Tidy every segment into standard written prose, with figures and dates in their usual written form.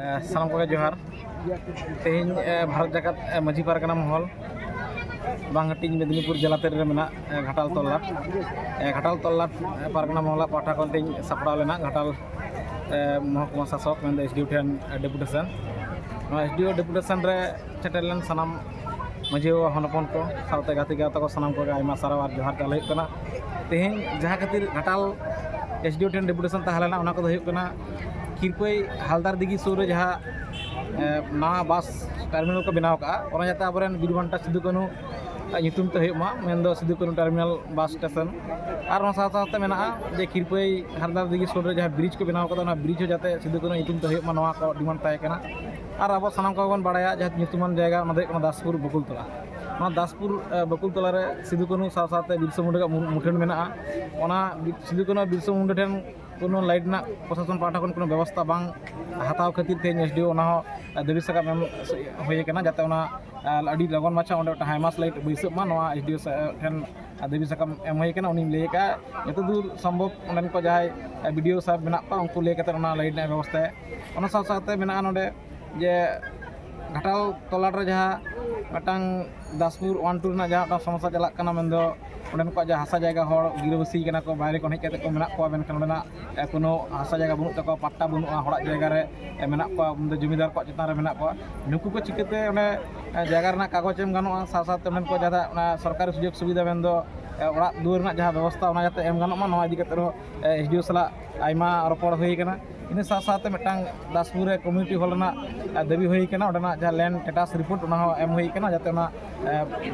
सालाम को जोहार तेहन भारत जाकत माझी पारगना महल बांगटी मेदिनीपुर जलातेर में घाटाल तल्लाट पारगना महल पाठा को सापड़ा लेना घाटाल महकुमा शासक मैं एसडीओ ठेन डेपुटेशन एसडीओ डेपुटेशन रे सेटेल सानाम माझी हनपन को सावते गाते गाता को सानाम को आयमा साराव और जोहार चाल होना तेहन जहाँ खातिर घाटाल एसडीओ ठेन डेपुटेशन तहलेना उना को खीरपई हालदार दिगी सूर जहाँ नवा बस टर्मिनल को बनाव का जाते अब बीरबांटा सिदू कानू ᱧᱩᱛᱩᱢ ᱛᱮ ᱦᱩᱭᱩᱜ ᱢᱟ ᱢᱮᱱᱫᱚ ᱥᱤᱫᱩ ᱠᱟᱹᱱᱩ ᱴᱟᱨᱢᱤᱱᱟᱞ ᱵᱟᱥ ᱥᱴᱮᱥᱚᱱ ᱟᱨ ᱚᱱᱟ ᱥᱟᱶᱛᱮ ᱢᱮᱱᱟᱜᱼᱟ ᱡᱮ ᱠᱷᱤᱨᱯᱟᱹᱭ ᱦᱟᱞᱫᱟᱨ ᱫᱤᱜᱷᱤ ᱥᱩᱨ ᱨᱮ ᱡᱟᱦᱟᱸ ᱵᱨᱤᱡᱽ ᱠᱚ ᱵᱮᱱᱟᱣ ᱠᱟᱫᱟ ᱚᱱᱟ ᱵᱨᱤᱡᱽ ᱦᱚᱸ ᱡᱟᱛᱮ ᱥᱤᱫᱩ ᱠᱟᱹᱱᱩ ᱧᱩᱛᱩᱢ ᱛᱮ ᱦᱩᱭᱩᱜ ᱢᱟ ᱱᱚᱣᱟ ᱠᱚ ᱰᱤᱢᱟন্ড ᱛᱟᱦᱮᱸ ᱠᱟᱱᱟ ᱟᱨ ᱟᱵᱚ ᱥᱟᱱᱟᱢ ᱠᱚᱵᱚᱱ ᱵᱟᱲᱟᱭᱟ ᱡᱟᱦᱟᱸ ᱧᱩᱛᱩᱢᱟᱱ ᱡᱟᱭᱜᱟ ᱚᱱᱟ ᱫᱚ ᱦᱩᱭᱩᱜ ᱠᱟᱱᱟ ᱫᱟᱥᱯᱩᱨ ᱵᱚᱠᱩᱞᱛᱚᱞᱟ ᱱᱚᱣᱟ ᱫᱟᱥᱯᱩर ᱵᱚᱠᱩᱞᱛᱚᱞᱟ ᱨᱮ ᱥᱤᱫᱩ ᱠᱟᱹᱱᱩ ᱥᱟᱶᱛᱮ ᱵᱤᱨᱥᱟ ᱢᱩᱱᱰᱟ ᱢᱩᱴᱷᱟᱹᱱ ᱢᱮᱱᱟᱜᱼᱟ ᱚᱱᱟ ᱥᱤᱫᱩ ᱠᱟᱹᱱᱩ ᱵᱤᱨᱥᱟ ᱢᱩᱱᱰᱟ ᱴᱷᱮᱱ কোনো লাইট না প্রশাসন পাহটা কোন কোনো ব্যবস্থা বাং হাতাও খাতির তে এসডিও ওনা দাবি সাকাম এম হয়ে কানা যাতে ওনা আডি লগন মাছা ওন্ডে হাইমাস লাইট বৈসব মা নোয়া এসডিও ঠেন দাবি সাকাম এম হয়ে কানা উনি লে কা এত দূর সম্ভব ওনান কো যাই ভিডিও সাহেব মেনা পা উনকু লে কাতে ওনা লাইট না ব্যবস্থা ওনা সাথে মেনা নোডে যে ঘাটাল তলাট রে যাহা মিটাং দাসপুর 1 2 না যাহা সমস্যা চালাক কানা মেনদো उन्हें को हासा जगह गिरबसी को बाहर को हेज को मेना कोनो हासा जगह बनू तक पट्टा बनू हड़ा जगह मेना जमीदार को चितान मेना नुकू को चिकाते जगह कागज एम गानों साथ उन्हें को जहाँ सरकारी सुजोग सुविधा मेन ओड़ा दुआर जहाँ व्यवस्था जाते एम गानों इदी एसडीओ सला आयमा रपड़ होना इन साथ मिटांग दासपुर कम्यूनिटी हॉल दाबी होना जहाँ लैंड स्टेटास रिपोर्ट एम होना जाते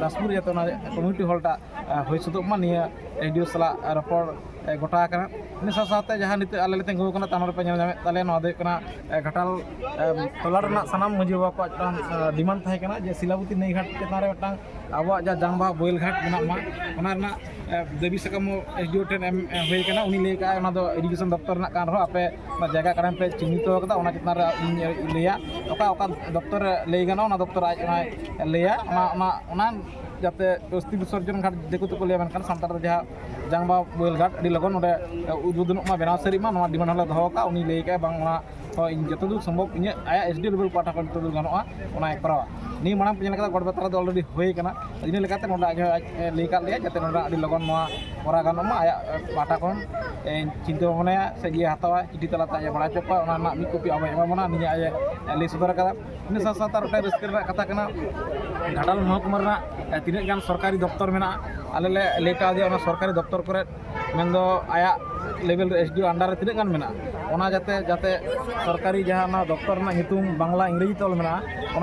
दासपुर जाते कम्यूनिटी हॉलटा हो सुदमा निया एसडीओ सला रपड़ गोटा इन साथ जहाँ नित आले तिंगू तानर पे ताले घाटाल तला सानाम माजी बाबा को डिमांड तहकना जे शिलावती नई घाट चितान मिटांग अब जहाँ जांगबा बोयल घाट बना दाबी साकाम एसडीओ ठेन एम होना उनी लैका इरिगेशन दफ्तर कान आपे जगह कारण पे चिन्हित चितान लैया दफ्तर लैय गाना दफ्तर आज लैया जाते अस्थि विसर्जन घाट देखो तो लिया मेनखान सानतार जहाँ जांगबा बोयल घाट अभी लगन उद्बोधन बनाव सारी डिमांड हमें दो का उनी लैका जो दूर संभव इन आया एसडीओ लेवल पाठा को जो दूर गाना करावा नहीं मांग पे गड़ बतारा अलरेडी होना इन लैका लिया जाते लगन करा गाना आया पाठा को चिंता भावना से ये हतावा चिठी तलाते बड़ा चुपा मिद कपि अब एमाबना निया लै सदर का इन साथ रस्क कथा घाटाल महकुमा तीन गान सरकारी दफ्तर में आले लैका सरकारी दफ्तर को आया लेवल एसडीओ अंडर तीन गान में जाते जाते सरकारी जहाँ दफ्तर बांगला इंग्रेजी तल में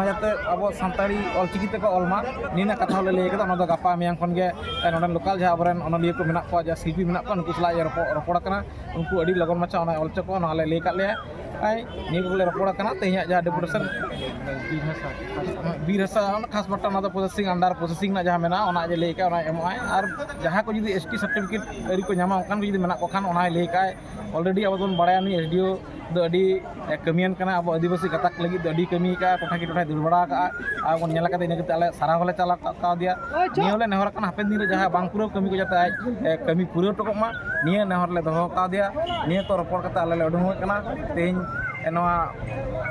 जाते अब सानताड़ी अलचिकी तक अलमा नीना कथा लैक गपा मेयां खन गे लोकल जहाँ अब अनलिया को मेना जहाँ शिल्पी मेना उनको सला रपड़ उनको अड़ी लगन माचा अलचो को लै का लिया नहीं को रपड़ तेज जहाँ डेपुटेशन बीर हसा खास बट्टा प्रोसेसिंग अंडर प्रोसेसिंग जहाँ मेना लैका और जहाँ को जुदी एसटी सर्टिफिकेट अरी को नामा उनकान को जुदी मेना को खान लैका अलरेडी अब बन बड़ा एसडीओ कमियन अब आदिवासी गताक लगी कमी का टोठा की टोठा दुड़ बड़ा अब इनके सारा हले चला कादिया निये नेहर हापेन दिन जहाँ बांग पूरा कमी को जाते कमी पूरा टोकमा निये नेहर ले दो कादिया निये तो रपड़ आले उडूंगना तेज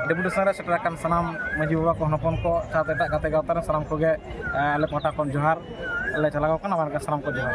डेपुटेशन सेटर सानाम माजी बाबा को हनपन को साथ एट गाते गावता सानाम को आले पाठा जोहार ले चलाव सानाम को जोहार।